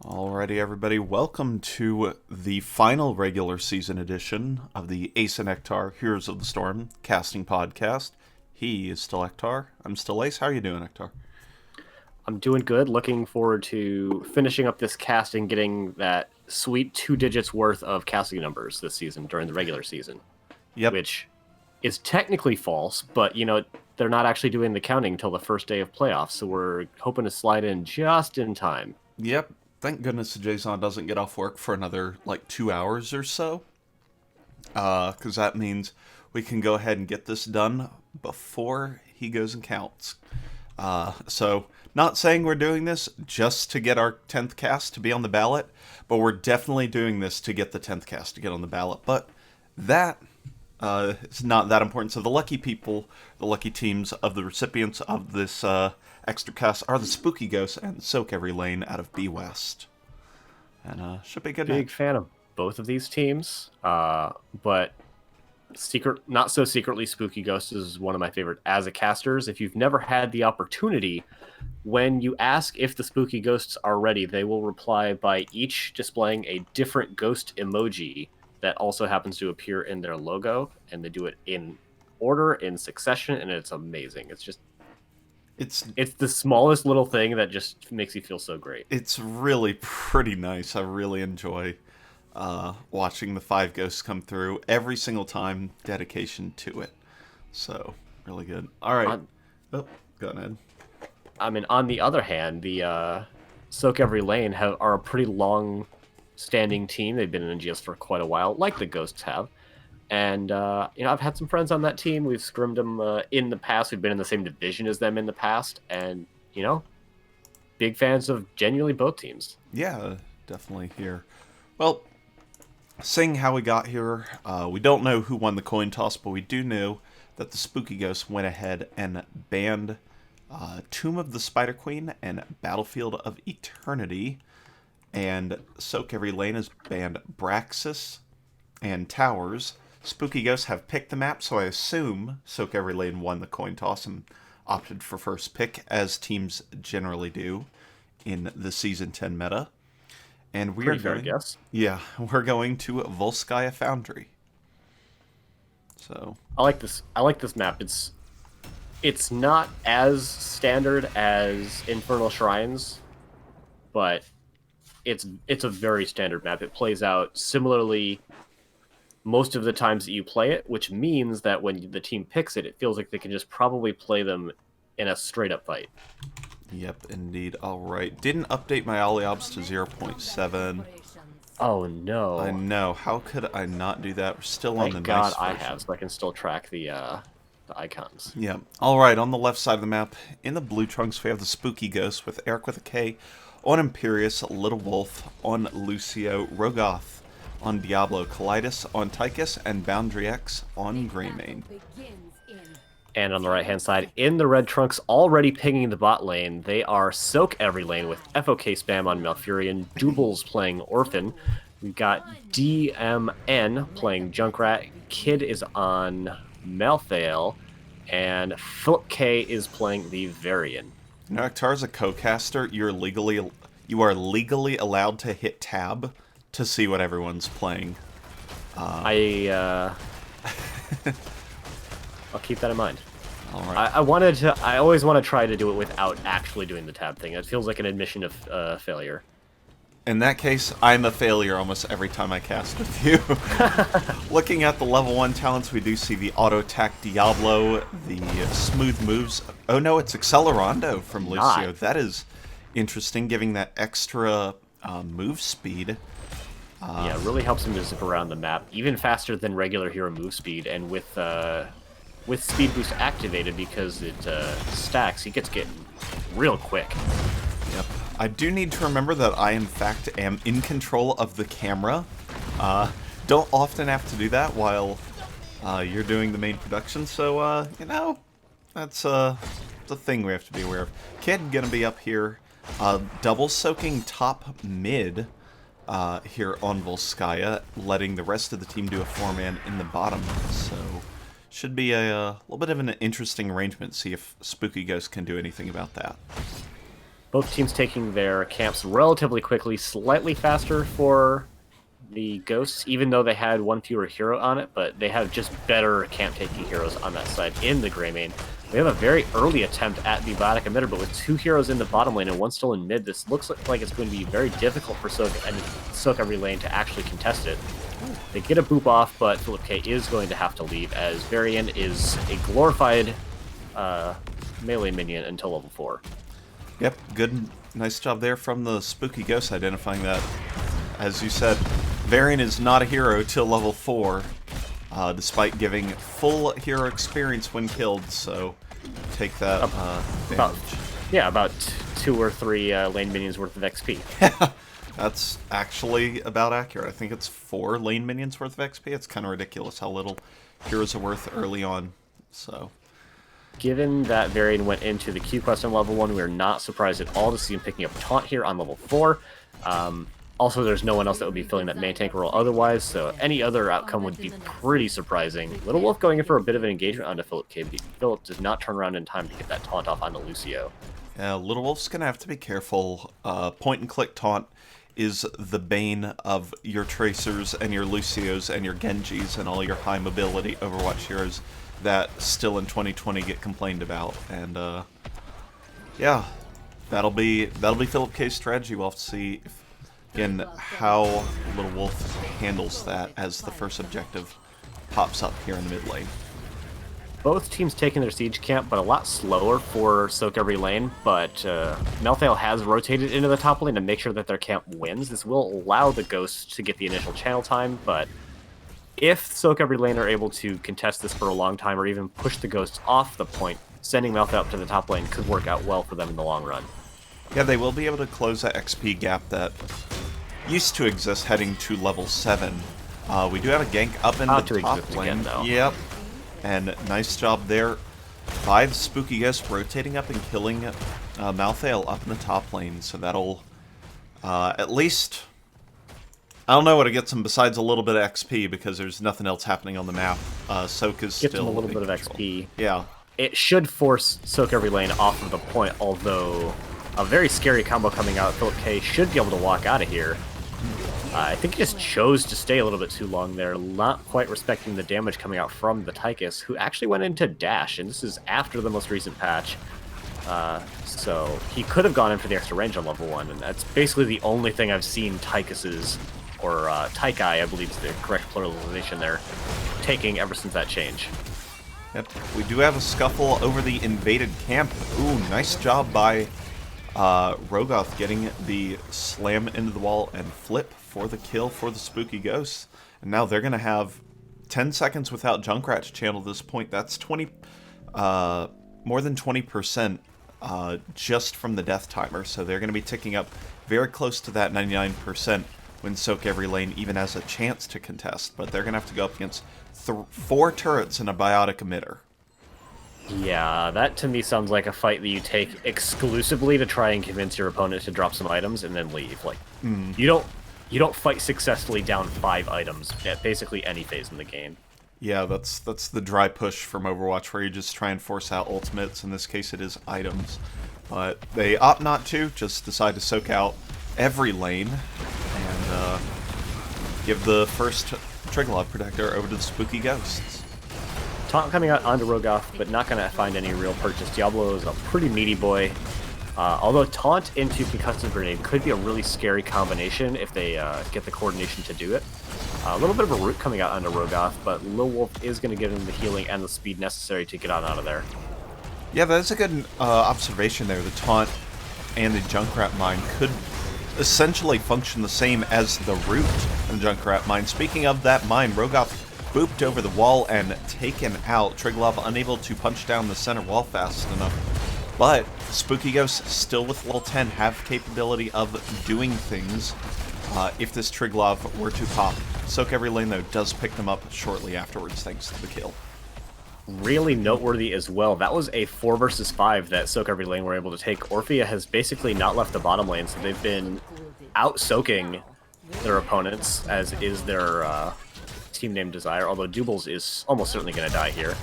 Alrighty, everybody, welcome to the final regular season edition of the Ace and Ektar Heroes of the Storm casting podcast. He is still Ektar. I'm still Ace. How are you doing, Ektar? I'm doing good. Looking forward to finishing up this cast and getting that sweet 2 digits worth of casting numbers this season during the regular season. Yep. Which is technically false, but, they're not actually doing the counting until the first day of playoffs, so we're hoping to slide in just in time. Yep. Thank goodness Jason doesn't get off work for another, 2 hours or so. Because that means we can go ahead and get this done before he goes and counts. So, not saying we're doing this just to get our 10th cast to be on the ballot, but we're definitely doing this to get the 10th cast to get on the ballot. But that is not that important. So the lucky people, the lucky teams of the recipients of this extra cast are the Spooky Ghosts and Soak Every Lane out of B West. And should be good. Big fan of both of these teams, but not so secretly, Spooky Ghosts is one of my favorite as a casters. If you've never had the opportunity, when you ask if the Spooky Ghosts are ready, they will reply by each displaying a different ghost emoji that also happens to appear in their logo, and they do it in order, in succession, and it's amazing. It's the smallest little thing that just makes you feel so great. It's really pretty nice. I really enjoy watching the 5 ghosts come through every single time. Dedication to it. So, really good. All right. Go ahead. I mean, on the other hand, the Soak Every Lane are a pretty long-standing team. They've been in NGS for quite a while, like the Ghosts have. And, I've had some friends on that team. We've scrimmed them in the past. We've been in the same division as them in the past. And, big fans of genuinely both teams. Yeah, definitely here. Well, seeing how we got here, we don't know who won the coin toss, but we do know that the Spooky Ghosts went ahead and banned Tomb of the Spider Queen and Battlefield of Eternity. And Soak Every Lane has banned Braxis and Towers. Spooky Ghosts have picked the map, so I assume Soak Every Lane won the coin toss and opted for first pick, as teams generally do in the Season 10 meta. And we're fair guess. Yeah, we're going to Volskaya Foundry. So I like this map. It's not as standard as Infernal Shrines, but it's a very standard map. It plays out similarly most of the times that you play it, which means that when the team picks it, it feels like they can just probably play them in a straight-up fight. Yep, indeed. All right. Didn't update my Oliobs to 0.7. Oh, no. I know. How could I not do that? We're still on the Thank God nice I version. have, so I can still track the icons. Yeah. All right. On the left side of the map, in the blue trunks, we have the Spooky Ghost with Eric with a K, on Imperius, Little Wolf, on Lucio, Rogoth, on Diablo, Kalidas, on Tychus, and Boundary X on Greymane. And on the right-hand side, in the red trunks, already pinging the bot lane, they are Soak Every Lane with FOK spam on Malfurion, Doubles playing Orphan. We've got DMN playing Junkrat, Kid is on Malthael, and Philip K is playing the Varian. Ektar, as a co-caster, you are legally allowed to hit tab to see what everyone's playing. I'll keep that in mind. All right. I always want to try to do it without actually doing the tab thing. It feels like an admission of failure. In that case, I'm a failure almost every time I cast with you. Looking at the level 1 talents, we do see the auto attack Diablo, the smooth moves. Oh no, it's Accelerando from Lucio. That is interesting, giving that extra move speed. Yeah, it really helps him to zip around the map, even faster than regular hero move speed, and with speed boost activated, because it stacks, he gets getting real quick. Yep. I do need to remember that I, in fact, am in control of the camera. Don't often have to do that while you're doing the main production, so, that's the thing we have to be aware of. Kid gonna be up here, double soaking top mid here on Volskaya, letting the rest of the team do a 4-man in the bottom, so should be a little bit of an interesting arrangement, see if Spooky Ghost can do anything about that. Both teams taking their camps relatively quickly, slightly faster for the Ghosts, even though they had one fewer hero on it, but they have just better camp-taking heroes on that side in the Grey Main. We have a very early attempt at the Biotic Emitter, but with 2 heroes in the bottom lane and one still in mid, this looks like it's going to be very difficult for Soak Every Lane to actually contest it. They get a boop off, but Philip K is going to have to leave, as Varian is a glorified melee minion until level 4. Yep, good, nice job there from the Spooky Ghost identifying that. As you said, Varian is not a hero till level 4, despite giving full hero experience when killed, so take that advantage. About 2 or 3 lane minions worth of XP. That's actually about accurate. I think it's 4 lane minions worth of XP. It's kind of ridiculous how little heroes are worth early on, so... Given that Varian went into the Q quest on level 1, we're not surprised at all to see him picking up Taunt here on level 4. Also, there's no one else that would be filling that main tank role otherwise, so any other outcome would be pretty surprising. Little Wolf going in for a bit of an engagement onto Philip K. Philip does not turn around in time to get that taunt off onto Lucio. Yeah, Little Wolf's going to have to be careful. Point-and-click taunt is the bane of your Tracers and your Lucios and your Genjis and all your high mobility Overwatch heroes that still in 2020 get complained about. And, yeah, that'll be Philip K's strategy. We'll have to see if, again, how Little Wolf handles that as the first objective pops up here in the mid lane. Both teams taking their siege camp, but a lot slower for Soak Every Lane. But Malthael has rotated into the top lane to make sure that their camp wins. This will allow the Ghosts to get the initial channel time, but if Soak Every Lane are able to contest this for a long time or even push the Ghosts off the point, sending Malthael up to the top lane could work out well for them in the long run. Yeah, they will be able to close that XP gap that used to exist heading to level 7. We do have a gank up in the top lane. Again, yep. And nice job there by the Spooky Ghost rotating up and killing Malthael up in the top lane. So that'll at least... I don't know what it gets him besides a little bit of XP because there's nothing else happening on the map. Soak is Gets still him a little bit of control. XP. Yeah. It should force Soak Every Lane off of the point, although a very scary combo coming out. Philip K should be able to walk out of here. I think he just chose to stay a little bit too long there, not quite respecting the damage coming out from the Tychus, who actually went into dash, and this is after the most recent patch. So he could have gone in for the extra range on level 1, and that's basically the only thing I've seen Tychuses, or Taikai, I believe is the correct pluralization there, taking ever since that change. Yep. We do have a scuffle over the invaded camp. Ooh, nice job by Rogoth getting the slam into the wall and flip for the kill for the Spooky Ghosts. And now they're going to have 10 seconds without Junkrat to channel at this point. That's more than 20% just from the death timer. So they're going to be ticking up very close to that 99% when Soak Every Lane even has a chance to contest. But they're going to have to go up against 4 turrets and a Biotic Emitter. Yeah, that to me sounds like a fight that you take exclusively to try and convince your opponent to drop some items and then leave. Like, you don't fight successfully down 5 items at basically any phase in the game. Yeah, that's the dry push from Overwatch where you just try and force out ultimates. In this case, it is items. But they opt not to, just decide to soak out every lane and give the first Triglav Protector over to the Spooky Ghosts. Taunt coming out onto Rogoth, but not going to find any real purchase. Diablo is a pretty meaty boy. Although Taunt into Concussive Grenade could be a really scary combination if they get the coordination to do it. A little bit of a root coming out onto Rogoth, but Lil Wolf is going to give him the healing and the speed necessary to get on out of there. Yeah, that's a good observation there. The Taunt and the Junkrat Mine could essentially function the same as the root in the Junkrat Mine. Speaking of that mine, Rogoth booped over the wall and taken out. Triglav unable to punch down the center wall fast enough. But Spooky Ghosts, still with level 10, have capability of doing things if this Triglav were to pop. Soak Every Lane, though, does pick them up shortly afterwards, thanks to the kill. Really noteworthy as well. That was a 4 versus 5 that Soak Every Lane were able to take. Orphea has basically not left the bottom lane, so they've been out-soaking their opponents, as is their team name Desire, although Doubles is almost certainly going to die here.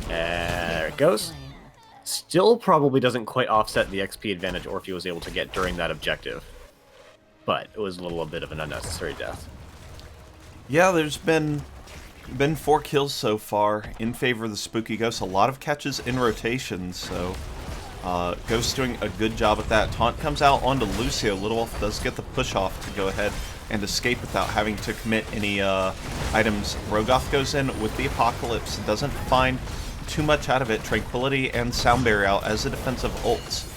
There it goes. Still probably doesn't quite offset the XP advantage Orphe was able to get during that objective. But it was a little bit of an unnecessary death. Yeah, there's been 4 kills so far in favor of the Spooky Ghost. A lot of catches in rotation, so Ghost doing a good job at that. Taunt comes out onto Lucio. Little Wolf does get the push off to go ahead and escape without having to commit any items. Rogoth goes in with the Apocalypse. Doesn't find too much out of it. Tranquility and Sound Barrier out as a defensive ults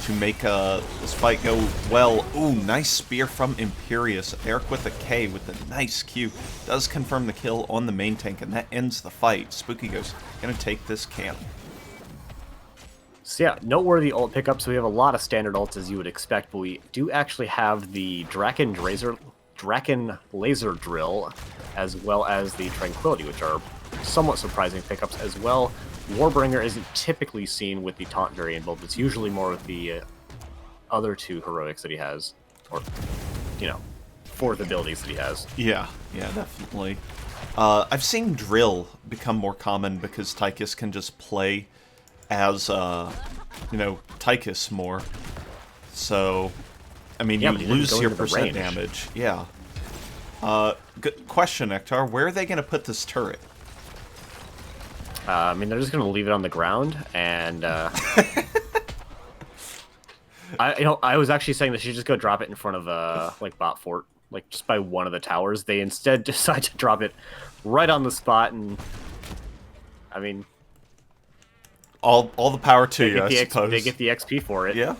to make this fight go well. Ooh, nice spear from Imperius. Eric with a K with a nice Q. Does confirm the kill on the main tank, and that ends the fight. Spooky Ghost gonna take this camp. So yeah, noteworthy ult pickups. We have a lot of standard ults as you would expect, but we do actually have the Draken Laser Drill, as well as the Tranquility, which are somewhat surprising pickups as well. Warbringer isn't typically seen with the Taunt variant build. It's usually more with the other 2 heroics that he has, or, you know, 4th abilities that he has. Yeah, definitely. I've seen Drill become more common because Tychus can just play as, you know, Tychus more. So, I mean, Yeah, you lose your percent damage. Yeah. Good question, Ektar. Where are they going to put this turret? I mean, they're just going to leave it on the ground, and I was actually saying they should just go drop it in front of like Bot Fort, like just by one of the towers. They instead decide to drop it right on the spot, and I mean, all the power to you, I suppose. They get the XP for it. Yeah.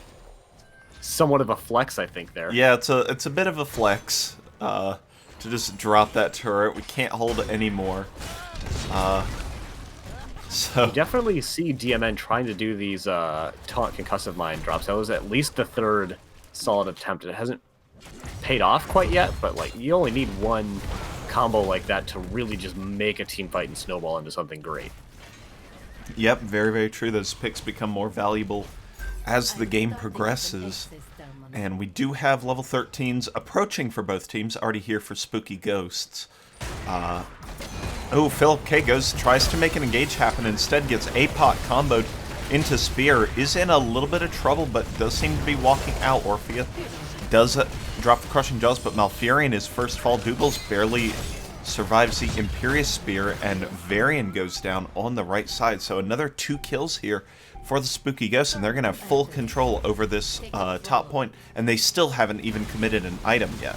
Somewhat of a flex, I think. There. Yeah, it's a bit of a flex to just drop that turret. We can't hold it anymore. So You definitely see DMN trying to do these taunt concussive mine drops. That was at least the 3rd solid attempt. It hasn't paid off quite yet, but like you only need one combo like that to really just make a team fight and snowball into something great. Yep, very, very true. Those picks become more valuable as the game progresses. And we do have level 13s approaching for both teams, already here for Spooky Ghosts. Oh, Philip K tries to make an engage happen, instead gets APOC comboed into Spear. Is in a little bit of trouble, but does seem to be walking out. Orpheus does drop the Crushing Jaws, but Malfurion is first fall. Doubles barely survives the Imperious Spear, and Varian goes down on the right side. So another 2 kills here for the Spooky Ghosts, and they're going to have full control over this top point, and they still haven't even committed an item yet.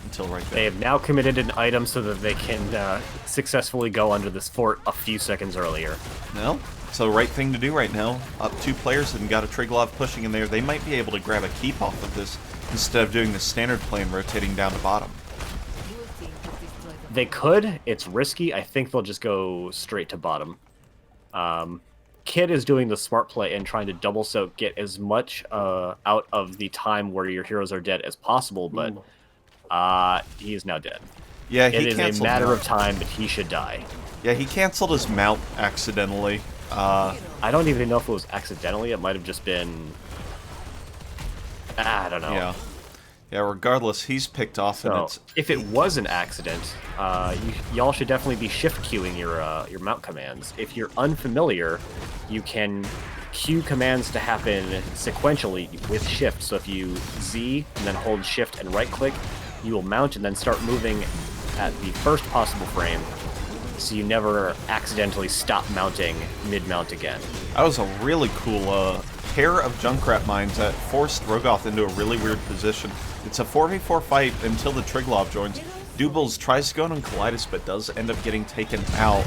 Until right there. They have now committed an item so that they can successfully go under this fort a few seconds earlier. No, it's the right thing to do right now. Up 2 players and got a Triglav pushing in there. They might be able to grab a keep off of this instead of doing the standard play and rotating down to bottom. They could. It's risky. I think they'll just go straight to bottom. Kid is doing the smart play and trying to double soak, get as much out of the time where your heroes are dead as possible, but he is now dead. Yeah, he It is a matter of time that he should die. Yeah, he canceled his mount accidentally. I don't even know if it was accidentally. It might have just been... I don't know. Yeah. Yeah, regardless, he's picked off, So, and it's... if it was an accident, y'all should definitely be shift queuing your mount commands. If you're unfamiliar, you can queue commands to happen sequentially with shift. So if you Z and then hold shift and right click, you will mount and then start moving at the first possible frame, so you never accidentally stop mounting mid-mount again. That was a really cool pair of Junkrat mines that forced Rogoth into a really weird position. It's a 4v4 fight until the Triglav joins. Doubles tries to go in on Kaleidos, but does end up getting taken out.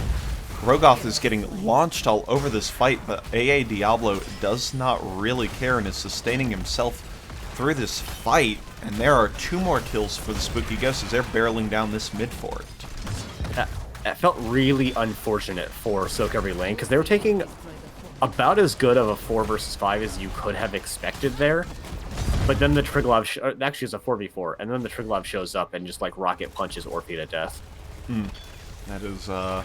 Rogoth is getting launched all over this fight, but AA Diablo does not really care and is sustaining himself through this fight. And there are 2 more kills for the Spooky Ghosts as they're barreling down this mid fort. That felt really unfortunate for Soak Every Lane, because they were taking about as good of a 4 versus 5 as you could have expected there. But then the Triglav, actually it's a 4v4, and then the Triglav shows up and just like rocket punches Orphe to death. That is the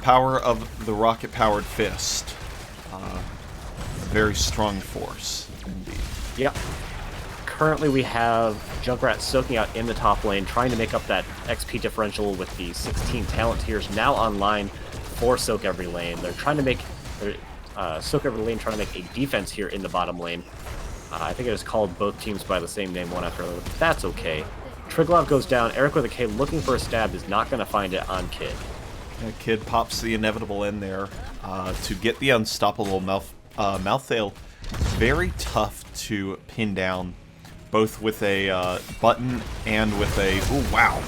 power of the rocket-powered fist. Very strong force, indeed. Yep. Currently we have Junkrat soaking out in the top lane, trying to make up that XP differential with the 16 talent tiers now online for Soak Every Lane. They're trying to make... Soak Every Lane trying to make a defense here in the bottom lane. I think I just called both teams by the same name one after another. That's okay. Triglav goes down. Eric with a K looking for a stab is not going to find it on Kid. Yeah, Kid pops the inevitable in there to get the unstoppable Malthael. Very tough to pin down, both with a button and with a... Ooh, wow.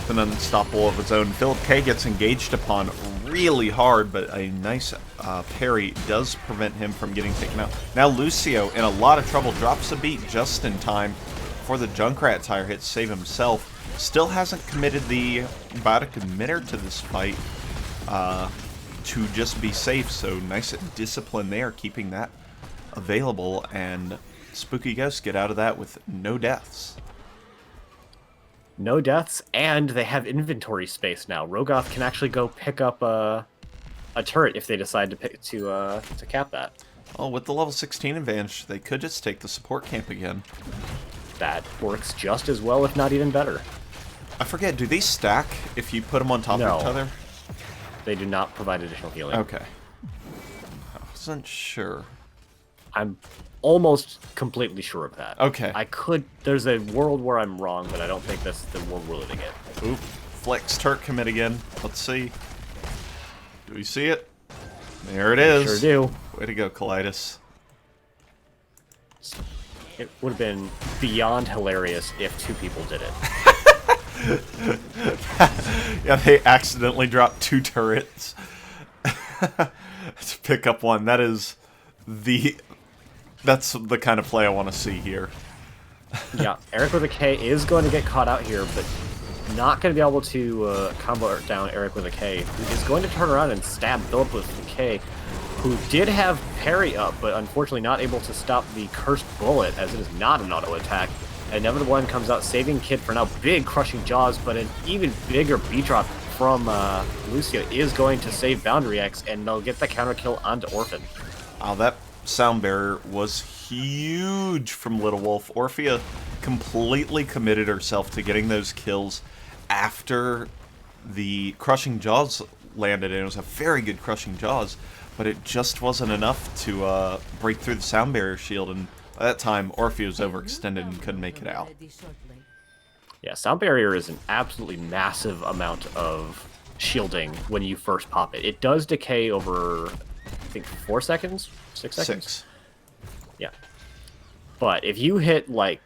An unstoppable of its own. Philip K gets engaged upon really hard, but a nice parry does prevent him from getting taken out. Now Lucio, in a lot of trouble, drops a beat just in time for the Junkrat tire hit to save himself. Still hasn't committed the biotic emitter to this fight to just be safe, so nice discipline there, keeping that available, and Spooky Ghosts get out of that with no deaths. No deaths, and they have inventory space now. Rogoth can actually go pick up a turret if they decide to cap that. Well, with the level 16 advantage, they could just take the support camp again. That works just as well, if not even better. I forget, do they stack if you put them on top of each other? They do not provide additional healing. Okay. I wasn't sure. I'm almost completely sure of that. Okay. There's a world where I'm wrong, but I don't think that's the world we're living in. Oop. Flex Turk commit again. Let's see. Do we see it? There it is. Sure do. Way to go, Kaleidos. It would have been beyond hilarious if two people did it. Yeah, they accidentally dropped 2 turrets to pick up one. That's the kind of play I want to see here. Yeah, Eric with a K is going to get caught out here, but not going to be able to combo down Eric with a K, who is going to turn around and stab Philip with the K, who did have parry up, but unfortunately not able to stop the cursed bullet, as it is not an auto attack. Inevitable One comes out, saving Kid for now. Big crushing jaws, but an even bigger beat drop from Lucio is going to save Boundary X, and they'll get the counter kill onto Orphan. Oh, that sound barrier was huge from Little Wolf. Orphea completely committed herself to getting those kills after the crushing jaws landed, and it was a very good crushing jaws, but it just wasn't enough to break through the sound barrier shield, and by that time, Orphea was overextended and couldn't make it out. Yeah, sound barrier is an absolutely massive amount of shielding when you first pop it. It does decay over, I think, 4 seconds? 6 seconds? 6. Yeah. But if you hit, like,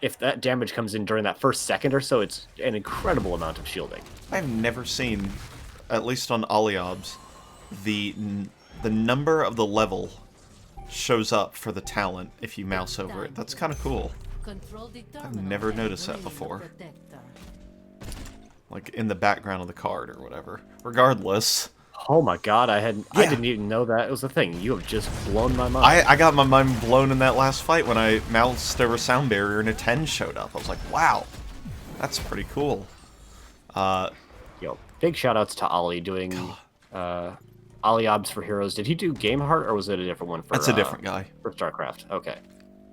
if that damage comes in during that first second or so, it's an incredible amount of shielding. I've never seen, at least on Aliobs, the number of the level shows up for the talent if you mouse over it. That's kind of cool. I've never noticed that before. Like in the background of the card or whatever. Regardless. Oh my god, I didn't even know that was a thing. You have just blown my mind. I got my mind blown in that last fight when I moused over sound barrier and a 10 showed up. I was like, wow, that's pretty cool. Yo, big shout outs to Ollie doing Ollie Obs for Heroes. Did he do Game Heart or was it a different one for That's a different guy. For StarCraft. Okay.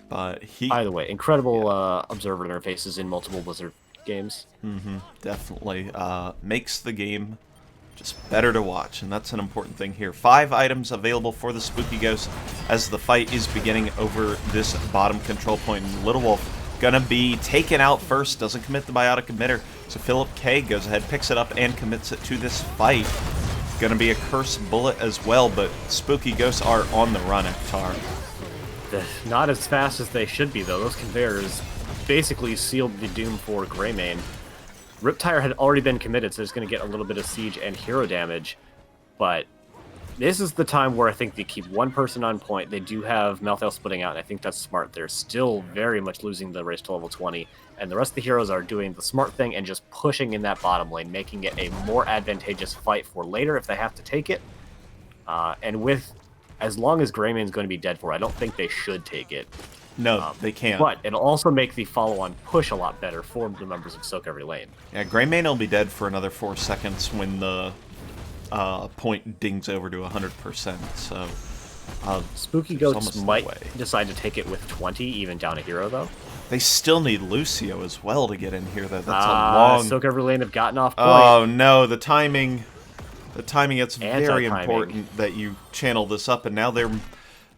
But Either way, incredible observer interfaces in multiple Blizzard games. Definitely makes the game just better to watch, and that's an important thing here. 5 items available for the Spooky Ghost as the fight is beginning over this bottom control point. And Little Wolf gonna be taken out first, doesn't commit the biotic emitter, so Philip K goes ahead, picks it up, and commits it to this fight. Gonna be a cursed bullet as well, but Spooky Ghosts are on the run, Ektar. Not as fast as they should be, though. Those conveyors basically sealed the doom for Greymane. Riptire had already been committed, so it's going to get a little bit of siege and hero damage. But this is the time where I think they keep one person on point. They do have Malthael splitting out, and I think that's smart. They're still very much losing the race to level 20, and the rest of the heroes are doing the smart thing and just pushing in that bottom lane, making it a more advantageous fight for later if they have to take it. And with as long as Greymane's going to be dead for, I don't think they should take it. No, they can't. But it'll also make the follow-on push a lot better for the members of Soak Every Lane. Yeah, Greymane will be dead for another 4 seconds when the point dings over to 100%. So Spooky Ghosts might decide to take it with 20, even down a hero, though. They still need Lucio as well to get in here, though. That's a long... Soak Every Lane have gotten off point. Oh, no, the timing... The timing, it's very Anti-timing. important that you channel this up, and now there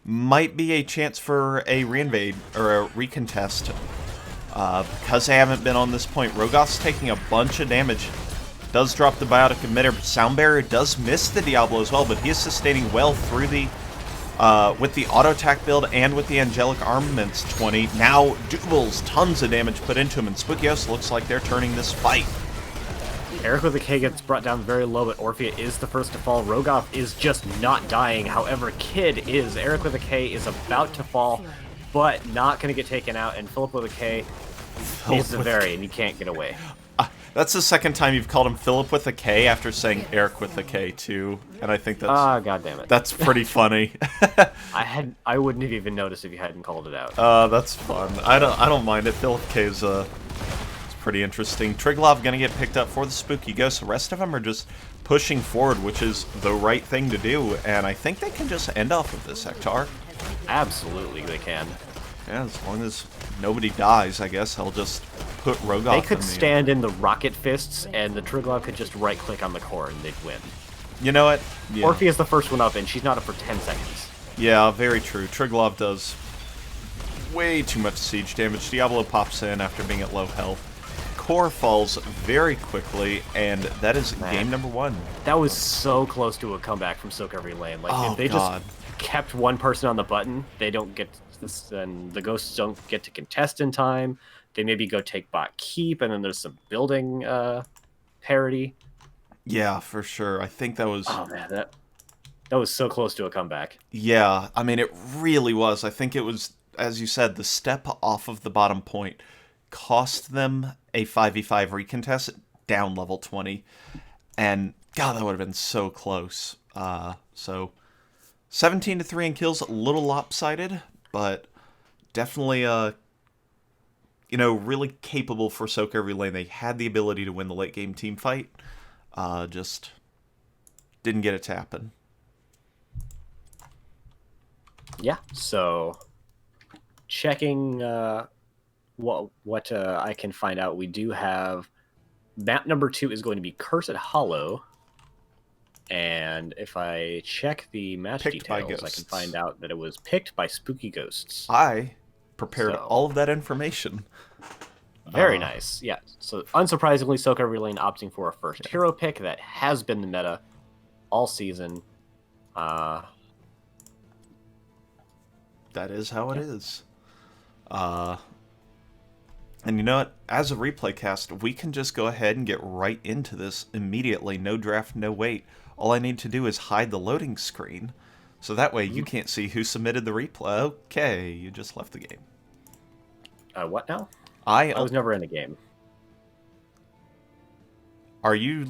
might be a chance for a reinvade or a recontest. Because they haven't been on this point, Rogoth's taking a bunch of damage. Does drop the biotic emitter, but Sound Barrier does miss the Diablo as well, but he is sustaining well through the with the auto attack build and with the Angelic Armaments 20. Now Doubles, tons of damage put into him, and Spookios looks like they're turning this fight. Eric with the K gets brought down very low, but Orphea is the first to fall. Rogoth is just not dying. However, Kid is. Eric with a K is about to fall, but not going to get taken out, and Philip with a K is the Varian. You can't get away. That's the second time you've called him Philip with a K after saying Eric with a K too, and I think that's God damn it. that's pretty funny. I wouldn't have even noticed if you hadn't called it out. That's fun. I don't mind it. Philip K is it's pretty interesting. Triglav gonna get picked up for the Spooky Ghost. The rest of them are just pushing forward, which is the right thing to do, and I think they can just end off of this, Hector. Absolutely, they can. Yeah, as long as nobody dies, I guess I'll just put Rogoth. They could stand in the rocket fists, and the Triglav could just right-click on the core, and they'd win. You know what? Yeah. Orphea's the first one up, and she's not up for 10 seconds. Yeah, very true. Triglav does way too much siege damage. Diablo pops in after being at low health. Core falls very quickly, and that is game number 1. That was so close to a comeback from Soak Every Lane. Like, if they God. just kept one person on the button, they don't get this, and the ghosts don't get to contest in time. They maybe go take bot keep, and then there's some building parity. Yeah, for sure. I think that was... Oh, man, that was so close to a comeback. Yeah, I mean, it really was. I think it was, as you said, the step off of the bottom point cost them a 5v5 recontest down level 20. And, God, that would have been so close. So, 17-3 in kills, a little lopsided, but definitely, really capable for Soak Every Lane. They had the ability to win the late game team fight, just didn't get it to happen. Yeah, so checking what I can find out, we do have map number 2 is going to be Cursed Hollow. And if I check the match details, I can find out that it was picked by Spooky Ghosts. I prepared all of that information. Very nice. Yeah. So unsurprisingly, Soak Every Lane opting for a first hero pick. That has been the meta all season. That is how it is. And you know what? As a replay cast, we can just go ahead and get right into this immediately. No draft, no wait. All I need to do is hide the loading screen. So that way you can't see who submitted the replay. Okay, you just left the game. What now? I was never in a game. Are you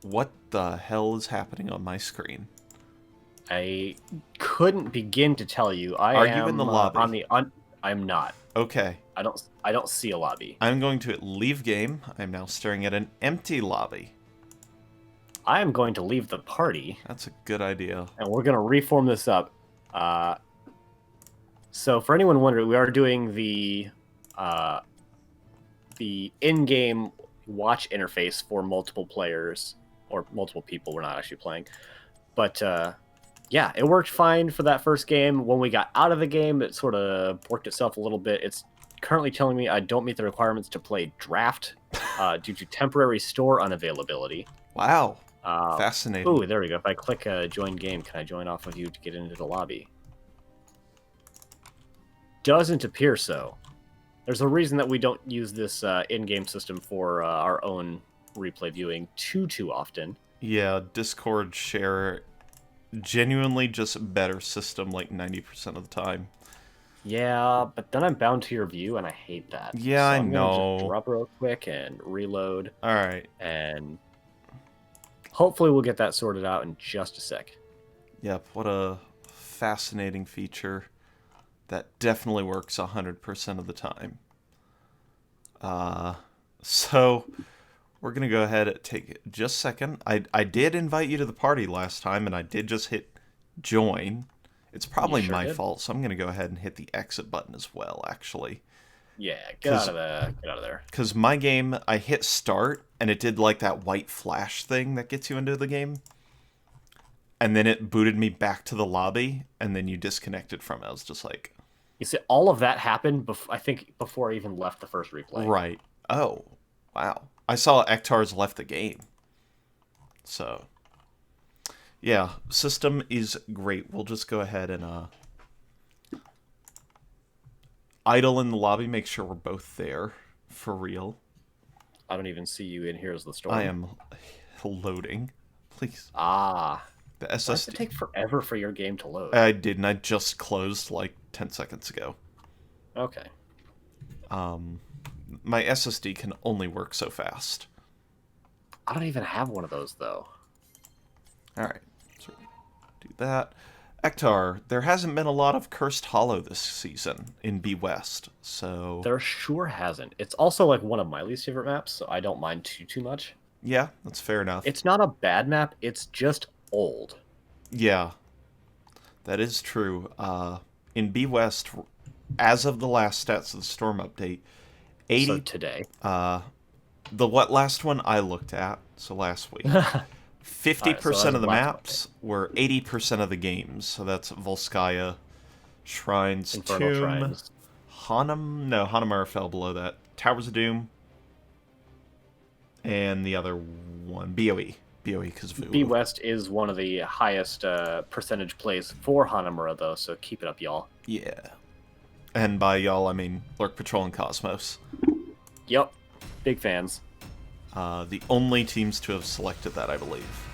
what the hell is happening on my screen? I couldn't begin to tell you. Are you in the lobby? I'm not. Okay. I don't see a lobby. I'm going to leave game. I'm now staring at an empty lobby. I am going to leave the party. That's a good idea. And we're going to reform this up. So for anyone wondering, we are doing the in-game watch interface for multiple players or multiple people. We're not actually playing. But yeah, it worked fine for that first game. When we got out of the game, it sort of worked itself a little bit. It's currently telling me I don't meet the requirements to play draft due to temporary store unavailability. Wow. Fascinating. Ooh, there we go. If I click join game, can I join off of you to get into the lobby? Doesn't appear so. There's a reason that we don't use this in-game system for our own replay viewing too often. Yeah, Discord share genuinely just a better system like 90% of the time. Yeah, but then I'm bound to your view, and I hate that. Yeah, so I I'm know. gonna just drop real quick and reload. All right. And hopefully we'll get that sorted out in just a sec. Yep, what a fascinating feature that definitely works 100% of the time. So we're going to go ahead and take just a second. I did invite you to the party last time, and I did just hit join. It's probably my fault, so I'm going to go ahead and hit the exit button as well, actually. Yeah, get out of there. Because my game, I hit start, and it did like that white flash thing that gets you into the game. and then it booted me back to the lobby, and then you disconnected from it. I was just like, You see, all of that happened, I think, before I even left the first replay. right. Oh, wow. I saw Ektar's left the game. So, yeah, system is great. We'll just go ahead and idle in the lobby, make sure we're both there for real. I don't even see you in Here's the Storm. I am loading. Please. Ah. The Why does it SSD. take forever for your game to load? I didn't. I just closed like 10 seconds ago. Okay. My SSD can only work so fast. I don't even have one of those, though. Alright. So do that. Ektar, there hasn't been a lot of Cursed Hollow this season in B West, so... There sure hasn't. It's also like one of my least favorite maps, so I don't mind too much. Yeah, that's fair enough. It's not a bad map, it's just old. Yeah, that is true. In B West, as of the last Stats of the Storm update, 80... So today. The last one I looked at, so last week, 50% of the maps were 80% of the games. So that's Volskaya, Shrines, Infernal Tomb, Shrines. Hanamura fell below that. Towers of Doom, and the other one, BOE. BOE because of B West is one of the highest percentage plays for Hanamura, though, so keep it up, y'all. Yeah. And by y'all, I mean Lurk Patrol and Cosmos. Yep. Big fans. The only teams to have selected that, I believe.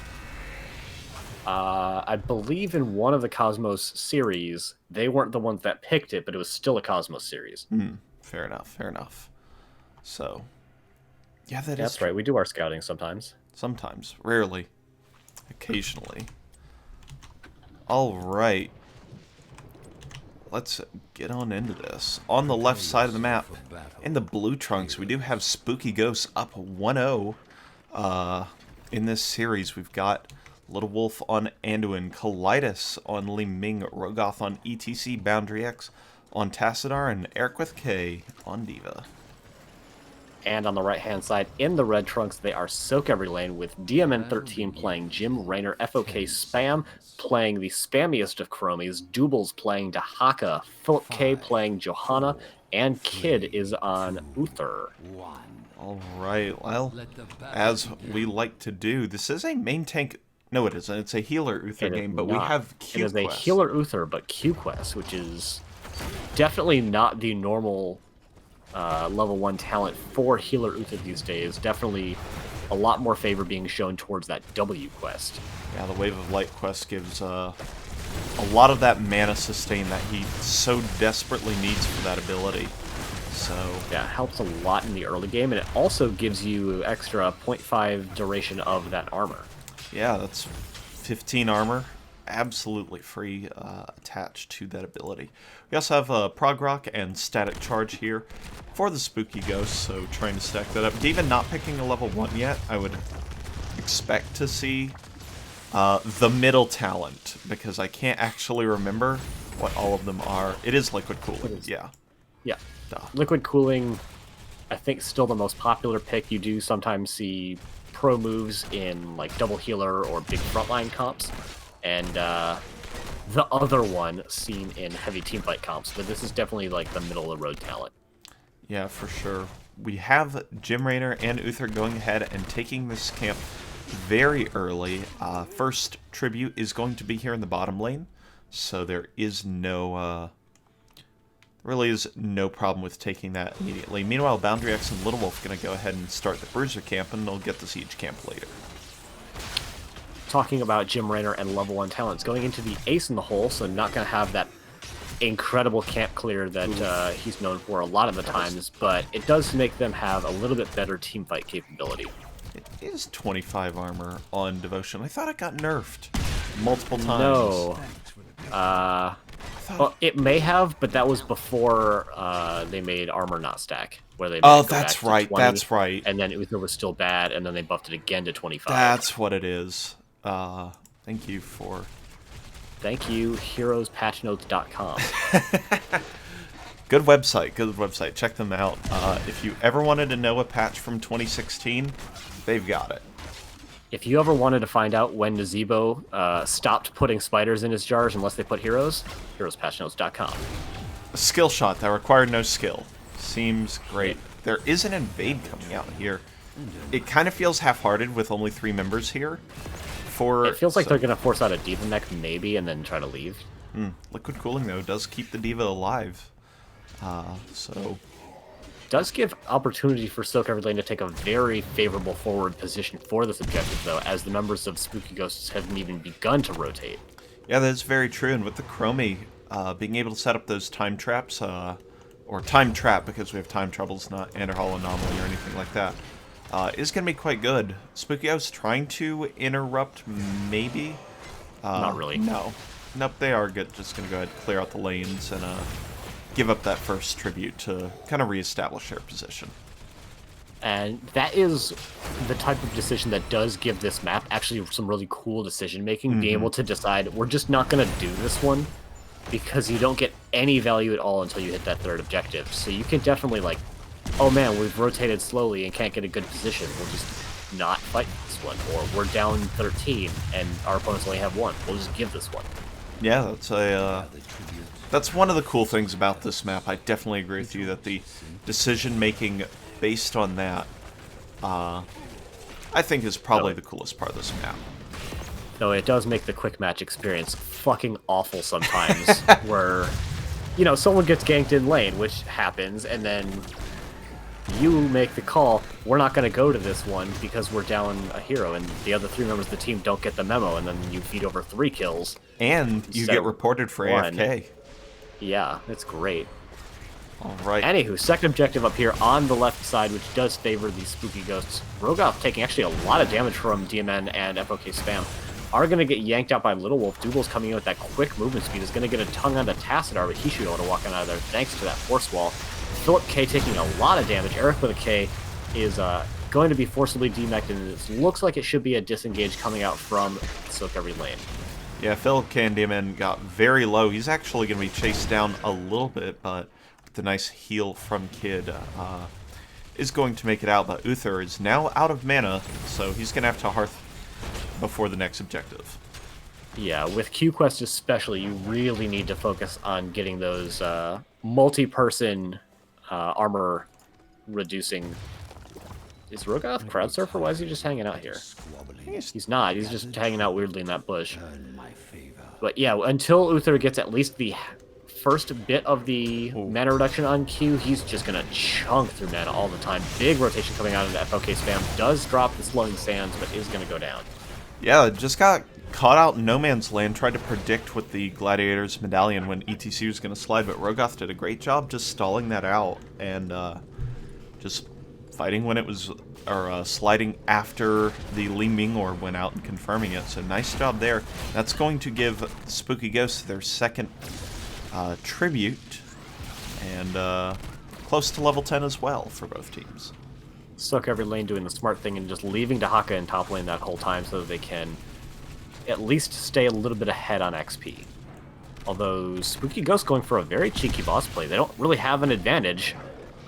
I believe in one of the Cosmos series, they weren't the ones that picked it, but it was still a Cosmos series. Fair enough, fair enough. So, yeah, That's right. We do our scouting sometimes. Sometimes. Rarely. Occasionally. Alright. Let's get on into this. On the left side of the map, in the blue trunks, we do have Spooky Ghosts up 1-0. In this series, we've got Little Wolf on Anduin, Kalidas on Li Ming, Rogoth on ETC, Boundary X on Tassadar, and Eric with K on Diva. And on the right-hand side, in the red trunks, they are Soak Every Lane with DMN13 playing Jim Raynor, FOK Spam playing the spammiest of Chromies, Doubles playing Dahaka, Philip K playing Johanna, and Kid is on Uther. Alright, well, as we like to do, this is a main tank... No, it isn't. It's a healer Uther game, but we have Q It is a healer Uther, but Q Quest, which is definitely not the normal... level 1 talent for healer Uther these days. Definitely a lot more favor being shown towards that W quest. Yeah, the Wave of Light quest gives a lot of that mana sustain that he so desperately needs for that ability. So yeah, it helps a lot in the early game, and it also gives you extra 0.5 duration of that armor. Yeah, that's 15 armor. Absolutely free attached to that ability. We also have Prog Rock and Static Charge here for the Spooky Ghost, so trying to stack that up. David not picking a level 1 yet. I would expect to see the middle talent, because I can't actually remember what all of them are. It is Liquid Cooling, yeah. Yeah. Duh. Liquid Cooling, I think, still the most popular pick. You do sometimes see pro moves in like double healer or big frontline comps. And the other one seen in heavy teamfight comps, but this is definitely like the middle of the road talent. Yeah, for sure. We have Jim Raynor and Uther going ahead and taking this camp very early. First tribute is going to be here in the bottom lane, so there is no, really is no problem with taking that immediately. Meanwhile, Boundary X and Little Wolf going to go ahead and start the Bruiser camp, and they'll get the Siege camp later. Talking about Jim Raynor and level 1 talents, going into the ace in the hole, so not going to have that incredible camp clear that he's known for a lot of the times, but it does make them have a little bit better teamfight capability. It is 25 armor on Devotion. I thought it got nerfed multiple times. No. Well, it may have, but that was before they made armor not stack. Where they made that's right, that's right. And then Uther was still bad, and then they buffed it again to 25. That's what it is. Thank you for... Thank you, heroespatchnotes.com. Good website. Check them out. If you ever wanted to know a patch from 2016, they've got it. If you ever wanted to find out when Nazebo stopped putting spiders in his jars unless they put heroes, heroespatchnotes.com. A skill shot that required no skill. Seems great. There is an invade coming out here. It kind of feels half-hearted with only 3 members here. It feels like they're going to force out a Diva mech maybe and then try to leave. Liquid Cooling, though, does keep the Diva alive. So... Does give opportunity for Silk Every Lane to take a very favorable forward position for this objective, though, as the members of Spooky Ghosts haven't even begun to rotate. Yeah, that's very true, and with the Chromie being able to set up those time traps, or time trap because we have time troubles, not Anderhall anomaly or anything like that, is going to be quite good. Spooky Ghosts trying to interrupt, maybe? Not really. No. Nope, they are just going to go ahead and clear out the lanes and give up that first tribute to kind of reestablish their position. And that is the type of decision that does give this map actually some really cool decision-making, being able to decide, we're just not going to do this one, because you don't get any value at all until you hit that third objective. So you can definitely, like, oh man, we've rotated slowly and can't get a good position. We'll just not fight this one. Or we're down 13 and our opponents only have 1. We'll just give this one. Yeah, that's one of the cool things about this map. I definitely agree with you that the decision-making based on that, I think is probably the coolest part of this map. Though it does make the quick match experience fucking awful sometimes, where, you know, someone gets ganked in lane, which happens, and then you make the call, we're not going to go to this one because we're down a hero, and the other 3 members of the team don't get the memo, and then you feed over 3 kills. And you get reported for 1. AFK. Yeah, it's great. Alright. Anywho, second objective up here on the left side, which does favor the Spooky Ghosts. Rogoth taking actually a lot of damage from DMN and FOK Spam. Are going to get yanked out by Little Wolf. Double's coming in with that quick movement speed. Is going to get a tongue on the Tassadar, but he should be able to walk on out of there thanks to that force wall. Philip K taking a lot of damage. Eric with a K is going to be forcibly demeched, and it looks like it should be a disengage coming out from Silk Every Lane. Yeah, Philip K and DMN got very low. He's actually going to be chased down a little bit, but with the nice heal from Kid, is going to make it out. But Uther is now out of mana, so he's going to have to Hearth before the next objective. Yeah, with Q-Quest especially, you really need to focus on getting those multi-person armor reducing. Is Rogoth Crowd Surfer? Why is he just hanging out here? He's not. He's just hanging out weirdly in that bush. But yeah, until Uther gets at least the first bit of the mana reduction on Q, he's just going to chunk through mana all the time. Big rotation coming out of the FOK Spam. Does drop the Slowing Sands, but is going to go down. Yeah, just got caught out in no man's land, tried to predict with the Gladiator's Medallion when ETC was going to slide, but Rogoth did a great job just stalling that out and just fighting when it was, or sliding after the Li Ming Orb went out and confirming it. So nice job there. That's going to give Spooky Ghosts their second tribute, and close to level 10 as well for both teams. Silk Every Lane doing the smart thing and just leaving Dahaka in top lane that whole time so that they can at least stay a little bit ahead on XP. Although Spooky Ghost going for a very cheeky boss play. They don't really have an advantage.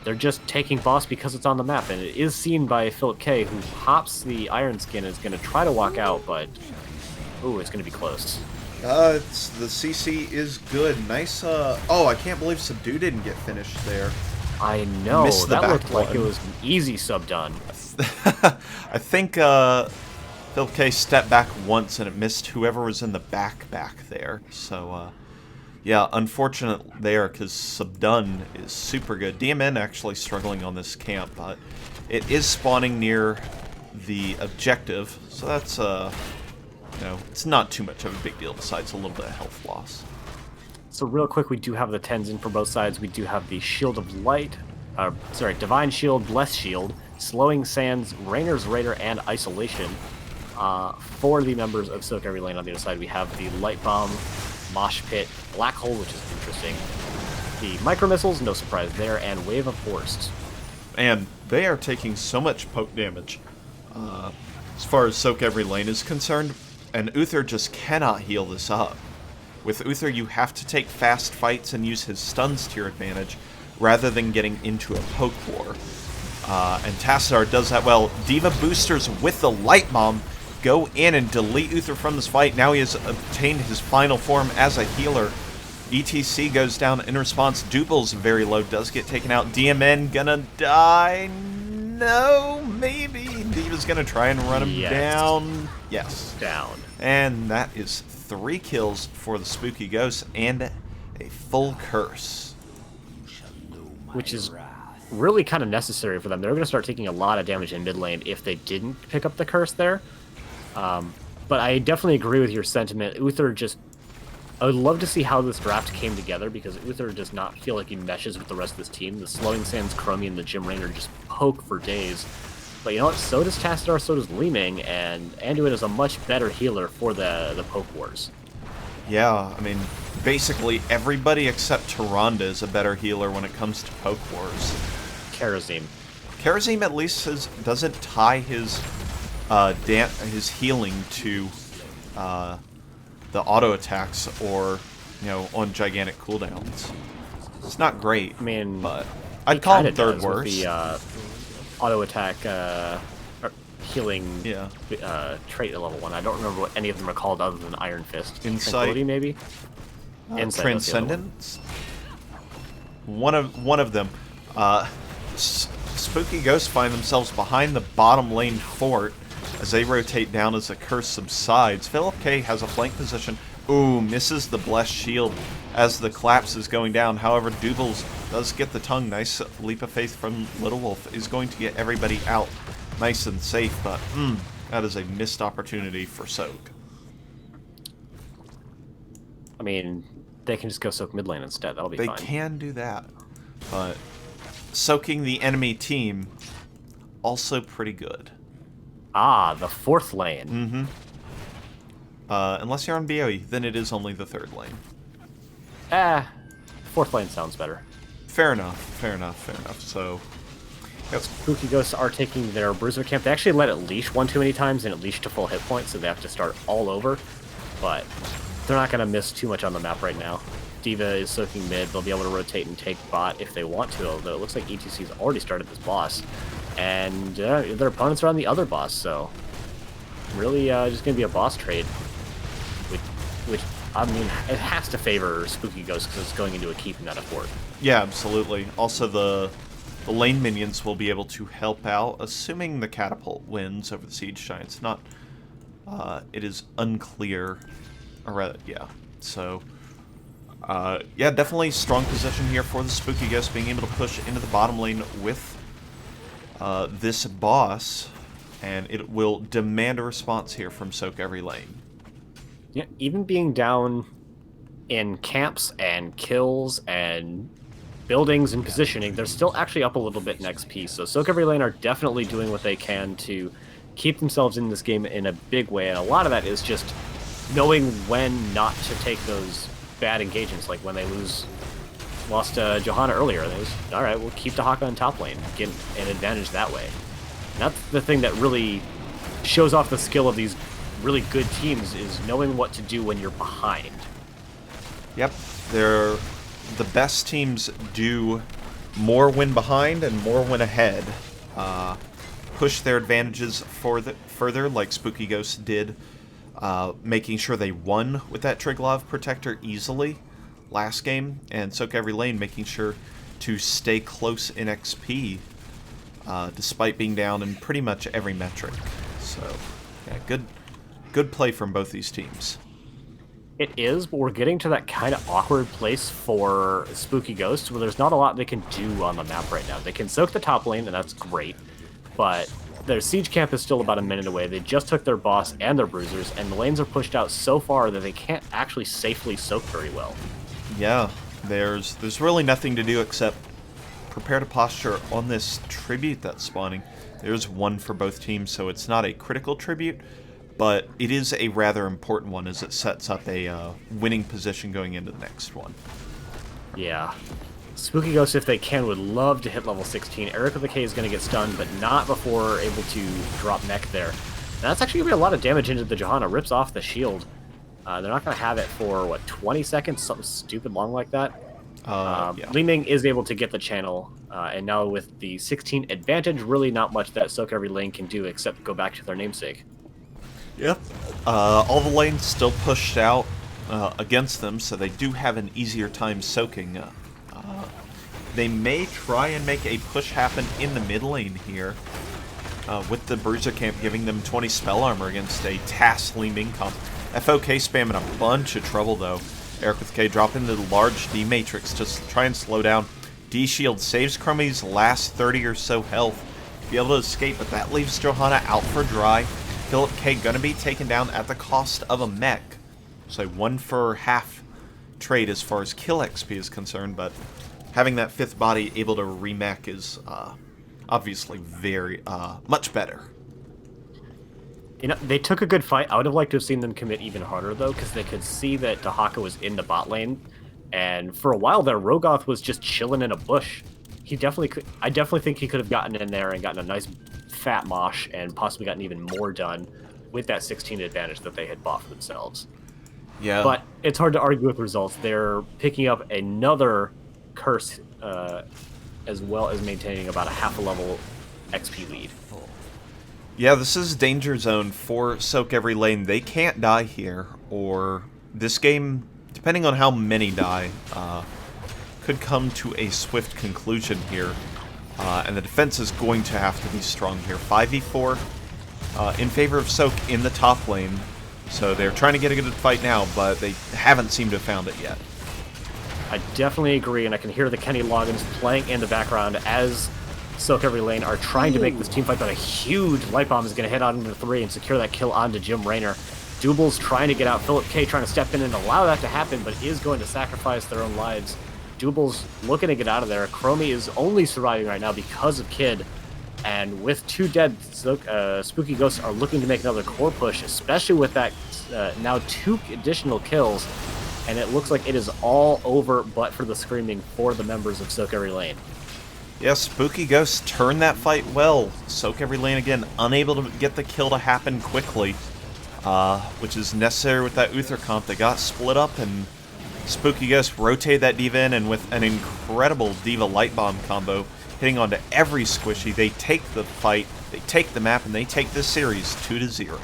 They're just taking boss because it's on the map, and it is seen by Philip K, who pops the Iron Skin and is going to try to walk out, but ooh, it's going to be close. The CC is good. Nice, oh, I can't believe Subdue didn't get finished there. I know, Missed the that looked back like one. it was an easy sub done. I think Philip K stepped back once and it missed whoever was in the back there. So, yeah, unfortunate there because Subdone is super good. DMN actually struggling on this camp, but it is spawning near the objective, so that's, you know, it's not too much of a big deal besides a little bit of health loss. So real quick, we do have the 10s in for both sides. We do have the Shield of Light, Divine Shield, Blessed Shield, Slowing Sands, Rainer's Raider, and Isolation. For the members of Silk Every Lane on the other side, we have the Light Bomb, Mosh Pit, Black Hole, which is interesting, the Micro Missiles, no surprise there, and Wave of Force. And they are taking so much poke damage as far as Silk Every Lane is concerned, and Uther just cannot heal this up. With Uther, you have to take fast fights and use his stuns to your advantage, rather than getting into a poke war. And Tassadar does that well. Diva boosters with the Light Bomb go in and delete Uther from this fight. Now he has obtained his final form as a healer. ETC goes down in response. Dubal's very low, does get taken out. DMN gonna die? No, maybe. Diva's gonna try and run him down. Yes. Down. And that is 3 kills for the Spooky Ghost and a full curse. Which is really kind of necessary for them. They're going to start taking a lot of damage in mid lane if they didn't pick up the curse there. But I definitely agree with your sentiment. Uther just... I would love to see how this draft came together, because Uther does not feel like he meshes with the rest of this team. The Slowing Sands, Chromie, and the Jim Raynor just poke for days. But you know what? So does Tassadar, so does Li Ming, and Anduin is a much better healer for the poke wars. Yeah, I mean, basically everybody except Tyrande is a better healer when it comes to poke wars. Karazim. Karazim at least doesn't tie his healing to the auto attacks or, you know, on gigantic cooldowns. It's not great. I mean, but I'd call him third worst. With the auto attack healing trait at level 1. I don't remember what any of them are called other than Iron Fist. Insight, Tranquility, maybe. Transcendence. One of them. Spooky Ghosts find themselves behind the bottom lane fort as they rotate down as the curse subsides. Philip K has a flank position. Ooh, misses the blessed shield as the collapse is going down. However, Dubals does get the tongue. Nice leap of faith from Little Wolf is going to get everybody out nice and safe, but that is a missed opportunity for Soak. I mean, they can just go soak mid lane instead. That'll be fine. They can do that, but soaking the enemy team, also pretty good. Ah, the 4th lane. Mm-hmm. Unless you're on BOE, then it is only the 3rd lane. 4th lane sounds better. Fair enough, fair enough, fair enough. So, yep. Spooky Ghosts are taking their Bruiser camp. They actually let it leash one too many times, and it leashed to full hit points, so they have to start all over. But they're not going to miss too much on the map right now. Diva is soaking mid. They'll be able to rotate and take bot if they want to, although it looks like ETC's already started this boss. And their opponents are on the other boss, so really just going to be a boss trade. Which, I mean, it has to favor Spooky Ghost because it's going into a keep and not a fort. Yeah, absolutely. Also, the lane minions will be able to help out, assuming the catapult wins over the Siege Giants. Not, it is unclear, or rather, yeah. So, yeah, definitely strong position here for the Spooky Ghost, being able to push into the bottom lane with this boss, and it will demand a response here from Soak every lane. Yeah, even being down in camps and kills and buildings and positioning, they're still actually up a little bit in XP. So Soak every lane are definitely doing what they can to keep themselves in this game in a big way, and a lot of that is just knowing when not to take those bad engagements, like when they lost Johanna earlier. It was, all right, we'll keep the Haka on top lane, get an advantage that way. And that's the thing that really shows off the skill of these really good teams, is knowing what to do when you're behind. Yep, the best teams do more when behind and more when ahead. Push their advantages further, like Spooky Ghost did, making sure they won with that Triglav Protector easily last game, and Soak every lane making sure to stay close in XP despite being down in pretty much every metric. So, yeah, good play from both these teams. It is, but we're getting to that kind of awkward place for Spooky Ghost where there's not a lot they can do on the map right now. They can soak the top lane, and that's great, but their siege camp is still about a minute away. They just took their boss and their bruisers, and the lanes are pushed out so far that they can't actually safely soak very well. Yeah, there's really nothing to do except prepare to posture on this tribute that's spawning. There's one for both teams, so it's not a critical tribute, but it is a rather important one as it sets up a winning position going into the next one. Yeah. Spooky Ghost, if they can, would love to hit level 16. Eric of the K is going to get stunned, but not before able to drop mech there. And that's actually going to be a lot of damage into the Johanna. Rips off the shield. They're not going to have it for, what, 20 seconds? Something stupid long like that. Yeah. Li Ming is able to get the channel, and now with the 16 advantage, really not much that Soak every lane can do except go back to their namesake. Yep. All the lanes still pushed out against them, so they do have an easier time soaking. They may try and make a push happen in the mid lane here, with the Bruiser Camp giving them 20 spell armor against a Tassly Mincom. FOK spamming a bunch of trouble, though. Eric with K dropping the large D Matrix to try and slow down. D Shield saves Crummy's last 30 or so health to be able to escape, but that leaves Johanna out for dry. Philip K gonna be taken down at the cost of a mech. So 1 for half trade as far as kill XP is concerned, but having that 5th body able to remech is obviously very much better. You know, they took a good fight. I would have liked to have seen them commit even harder, though, because they could see that Dahaka was in the bot lane. And for a while there, Rogoth was just chilling in a bush. He definitely could. I definitely think he could have gotten in there and gotten a nice fat mosh and possibly gotten even more done with that 16 advantage that they had bought for themselves. Yeah. But it's hard to argue with results. They're picking up another curse as well as maintaining about a half a level XP lead. Yeah, this is danger zone for Soak Every Lane. They can't die here, or this game, depending on how many die, could come to a swift conclusion here. And the defense is going to have to be strong here. 5v4 in favor of Soak in the top lane. So they're trying to get a good fight now, but they haven't seemed to have found it yet. I definitely agree, and I can hear the Kenny Loggins playing in the background as Soak Every Lane are trying to make this team fight, but a huge light bomb is going to hit on into 3 and secure that kill onto Jim Raynor. Dubal's trying to get out. Philip K trying to step in and allow that to happen, but is going to sacrifice their own lives. Dubal's looking to get out of there. Chromie is only surviving right now because of Kid. And with 2 dead, Spooky Ghosts are looking to make another core push, especially with that now 2 additional kills. And it looks like it is all over but for the screaming for the members of Soak Every Lane. Yeah, Spooky Ghosts turned that fight well. Soak Every Lane again, unable to get the kill to happen quickly, which is necessary with that Uther comp. They got split up, and Spooky Ghosts rotated that Diva in, and with an incredible Diva Light Bomb combo, hitting onto every squishy, they take the fight, they take the map, and they take this series 2-0.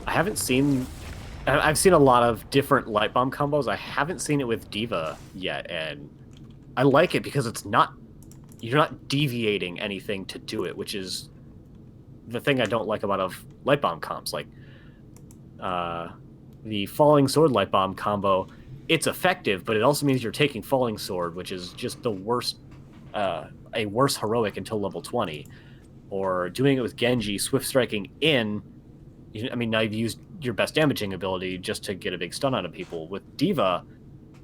I've seen a lot of different Light Bomb combos. I haven't seen it with Diva yet, and I like it because you're not deviating anything to do it, which is the thing I don't like about Light Bomb comps. Like the Falling Sword Light Bomb combo, it's effective, but it also means you're taking Falling Sword, which is just the worst, a worse heroic until level 20. Or doing it with Genji, Swift Striking in, I mean, now you've used your best damaging ability just to get a big stun out of people. With Diva,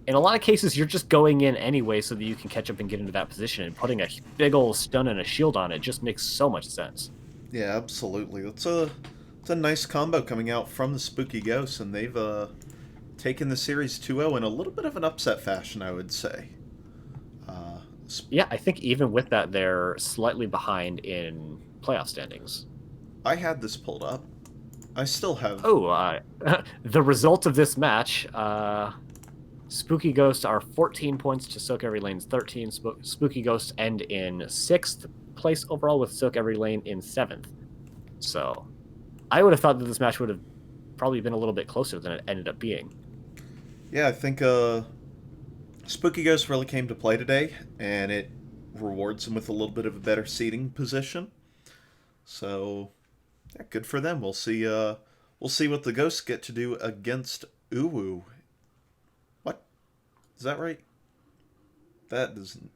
in a lot of cases, you're just going in anyway so that you can catch up and get into that position, and putting a big old stun and a shield on it just makes so much sense. Yeah, absolutely. It's a nice combo coming out from the Spooky Ghosts, and they've taken the series 2-0 in a little bit of an upset fashion, I would say. Yeah, I think even with that, they're slightly behind in playoff standings. I had this pulled up. I still have... Oh, the result of this match, Spooky Ghosts are 14 points to Soak Every Lane's 13. Spooky Ghosts end in 6th place overall, with Soak Every Lane in 7th. So I would have thought that this match would have probably been a little bit closer than it ended up being. Yeah, I think Spooky Ghosts really came to play today, and it rewards them with a little bit of a better seating position. So, yeah, good for them. We'll see what the Ghosts get to do against Uwu. What? Is that right? That doesn't...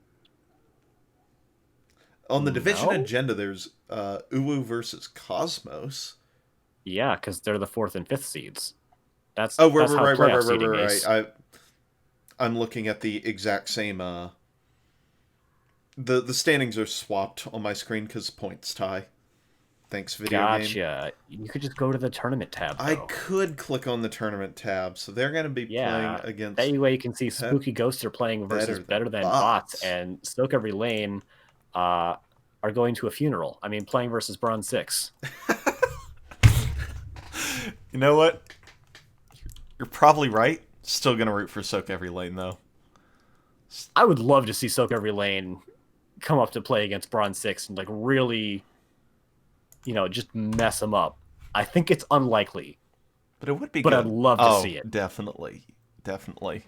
On the division agenda, there's Uwu versus Cosmos. Yeah, because they're the 4th and 5th seeds. That's right. I'm looking at the exact same. The standings are swapped on my screen because points tie. Thanks, video game. Gotcha. You could just go to the tournament tab, though. I could click on the tournament tab, so they're going to be playing against... That way you can see Spooky Ghosts are playing versus Better Than Bots, and Soak Every Lane are going to a funeral. I mean, playing versus Bronze 6. You know what? You're probably right. Still going to root for Soak Every Lane, though. I would love to see Soak Every Lane come up to play against Bronze 6 and, like, really... just mess them up. I think it's unlikely, But it would be but I'd good. love to Oh, see it. definitely. Definitely.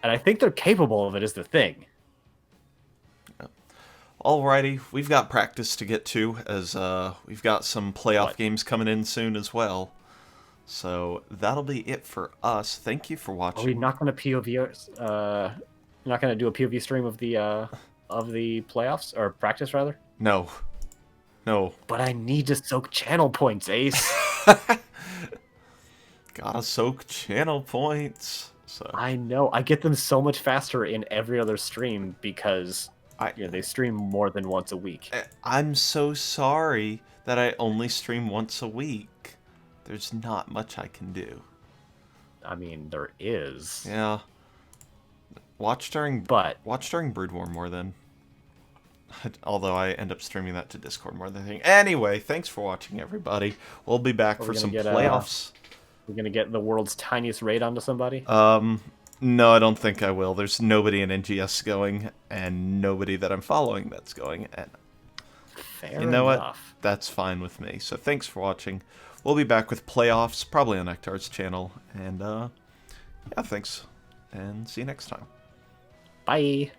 And I think they're capable of it, is the thing. Alrighty, we've got practice to get to, as we've got some playoff What? games coming in soon as well. So that'll be it for us. Thank you for Are we watching. not going to POV? Not going to do a POV stream of the playoffs or practice rather? No. No. But I need to soak channel points, Ace. Gotta soak channel points. So I know. I get them so much faster in every other stream because I they stream more than once a week. I'm so sorry that I only stream once a week. There's not much I can do. I mean, there is. Yeah. Watch during But Brood War more then. Although I end up streaming that to Discord more than anything. Anyway, thanks for watching, everybody. We'll be back for some playoffs. We're gonna get the world's tiniest raid onto somebody. No, I don't think I will. There's nobody in NGS going, and nobody that I'm following that's going. And Fair you know enough. what? That's fine with me. So thanks for watching. We'll be back with playoffs, probably on Nectar's channel. And yeah, thanks, and see you next time. Bye.